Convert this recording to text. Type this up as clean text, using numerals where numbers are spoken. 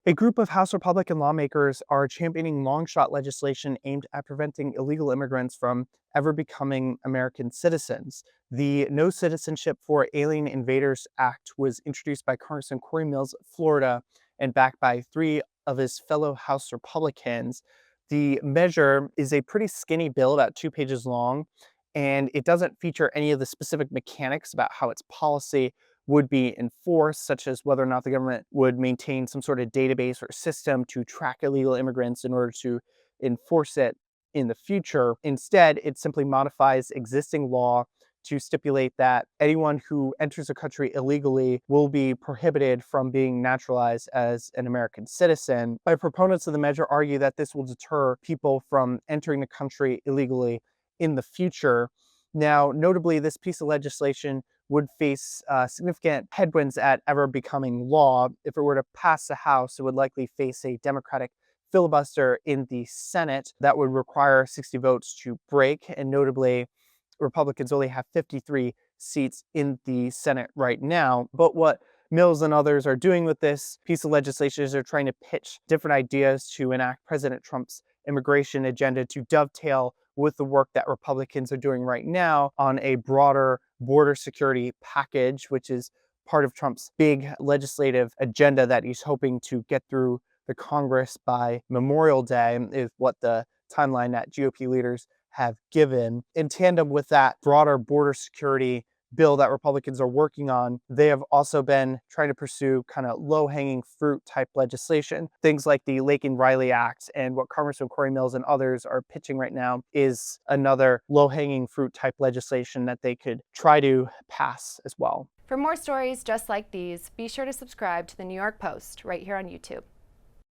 A group of House Republican lawmakers are championing long-shot legislation aimed at preventing illegal immigrants from ever becoming American citizens. The No Citizenship for Alien Invaders Act was introduced by Congressman Cory Mills of Florida and backed by three of his fellow House Republicans. The measure is a pretty skinny bill, about 2 pages long, and it doesn't feature any of the specific mechanics about how its policy would be enforced, such as whether or not the government would maintain some sort of database or system to track illegal immigrants in order to enforce it in the future. Instead, it simply modifies existing law to stipulate that anyone who enters a country illegally will be prohibited from being naturalized as an American citizen. By proponents of the measure argue that this will deter people from entering the country illegally in the future. Now, notably, this piece of legislation would face significant headwinds at ever becoming law. If it were to pass the House, it would likely face a Democratic filibuster in the Senate that would require 60 votes to break. And notably, Republicans only have 53 seats in the Senate right now. But what Mills and others are doing with this piece of legislation is they're trying to pitch different ideas to enact President Trump's immigration agenda to dovetail with the work that Republicans are doing right now on a broader border security package, which is part of Trump's big legislative agenda that he's hoping to get through the Congress by Memorial Day, is what the timeline that GOP leaders have given. In tandem with that broader border security bill that Republicans are working on, they have also been trying to pursue kind of low-hanging fruit type legislation. Things like the Laken Riley Act, and what Congressman Cory Mills and others are pitching right now is another low-hanging fruit type legislation that they could try to pass as well. For more stories just like these, be sure to subscribe to the New York Post right here on YouTube.